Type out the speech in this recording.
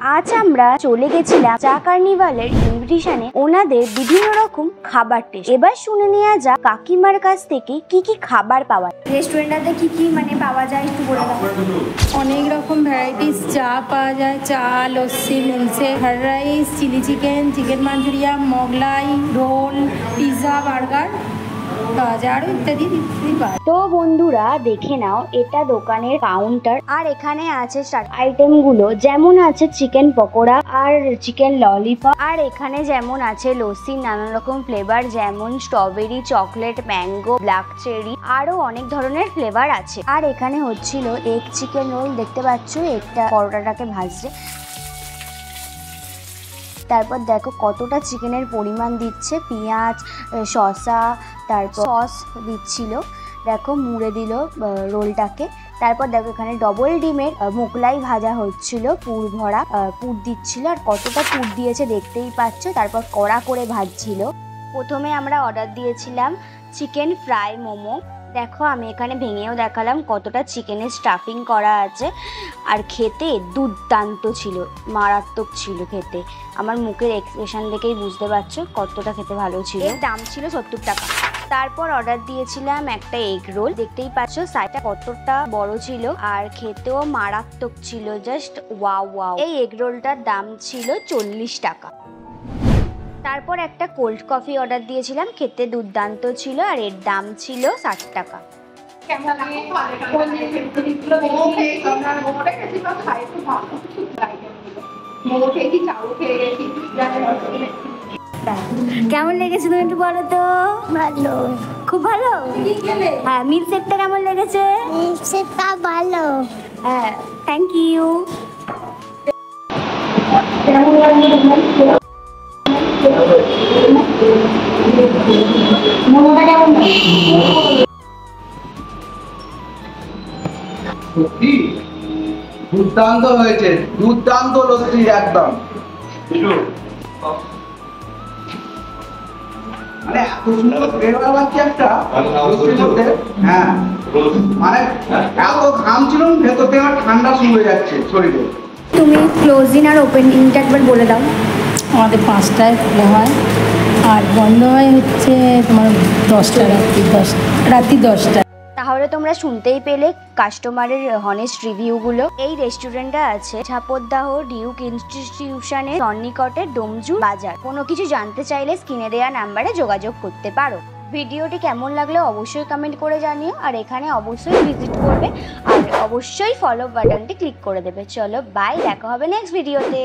আজ আমরা চলে গেছিলাম চা কার্নিভালের ইনভিটেশনে ওনাদের বিভিন্ন রকম খাবার টেস্ট। এবার শুনে নেওয়া যাক কাকিমার কাছ থেকে কি কি খাবার পাওয়া যায়। রেস্টুরেন্টটাতে কি কি পাওয়া যায় একটু বলে দাও। অনেক রকম ভ্যারাইটিস চা পাওয়া যায়, চা, lassi, milkshake, fried rice, chilli chicken, chicken Manchurian, Mughlai, roll, pizza, burger পাওয়া যায়, আরও ইত্যাদি পাওয়া যায়। তো বন্ধুরা দেখে নাও, এটা দোকানের কাউন্টার আর এখানে আছে আইটেম গুলো, যেমন আছে চিকেন পকোড়া আর চিকেন ললিপপ, আর এখানে যেমন আছে লস্যি নানান রকম ফ্লেভার, যেমন strawberry, chocolate, mango, black cherry, আরো অনেক ধরনের ফ্লেভার আছে। আর এখানে হচ্ছিল এগ চিকেন রোল, দেখতে পাচ্ছ একটা পরোটাটাকে ভাজছে। তারপর দেখো কতটা চিকেনের পরিমাণ দিচ্ছে, পেঁয়াজ, শসা, তারপর সস দিচ্ছিল, দেখো মুড়ে দিল রোলটাকে। তারপর দেখো এখানে ডবল ডিমের মোগলাই ভাজা হচ্ছিল, পুর ভরা পুর দিচ্ছিল, আর কতটা পুর দিয়েছে দেখতেই পাচ্ছ। তারপর কড়া করে ভাজছিল। প্রথমে আমরা অর্ডার দিয়েছিলাম চিকেন ফ্রাই মোমো। দেখো আমি এখানে ভেঙেও দেখালাম কতটা চিকেনের স্টাফিং করা আছে, আর খেতে দুর্দান্ত ছিল, মারাত্মক ছিল খেতে। আমার মুখের এক্সপ্রেশন দেখেই বুঝতে পারছো কতটা খেতে ভালো ছিল। এর দাম ছিল 70 টাকা। তারপর অর্ডার দিয়েছিলাম একটা এগ রোল, দেখতেই পাচ্ছ সাইজটা কতটা বড় ছিল, আর খেতেও মারাত্মক ছিল, জাস্ট ওয়াও ওয়াও। এই এগ রোলটার দাম ছিল 40 টাকা। তারপর একটা কোল্ড কফি অর্ডার দিয়েছিলাম, খেতে দুর্দান্ত ছিল, আর এর দাম ছিল 60 টাকা। কেমন লেগেছে তুমি একটু বলো তো। ভালো, খুব ভালো। হ্যাঁ, মিল্কশেকটা কেমন লেগেছে? মিল্কশেকটা ভালো। হ্যাঁ, থ্যাংক ইউ। সত্যি দুর্দান্ত হয়েছে, দুর্দান্ত লস্যি একদম। মানে এত সুন্দর ফ্লেভার পাচ্ছি একটা লস্যির মধ্যে। হ্যাঁ, মানে এত ঘাম ছিল ভেতর থেকে আমার ঠান্ডা শুরু হয়ে যাচ্ছে শরীরে। তুমি ক্লোজিং আর ওপেনিংটা একবার বলে দাও। আমাদের 5টায় খোলা হয় আর বন্ধ হয় হচ্ছে তোমার 10টা, রাত্রি 10টা। তাহলে তোমরা শুনতেই পেলে কাস্টমারের হনেস্ট রিভিউগুলো। এই রেস্টুরেন্টটা আছে ঝাপদাহ ডিউক ইনস্টিটিউশনের সন্নিকটে, ডোমজু বাজার। কোনো কিছু জানতে চাইলে স্ক্রিনে দেওয়া নাম্বারে যোগাযোগ করতে পারো। ভিডিওটি কেমন লাগলো অবশ্যই কমেন্ট করে জানিও, আর এখানে অবশ্যই ভিজিট করবে, আর অবশ্যই ফলো বাটনটি ক্লিক করে দেবে। চলো বাই, দেখা হবে নেক্সট ভিডিওতে।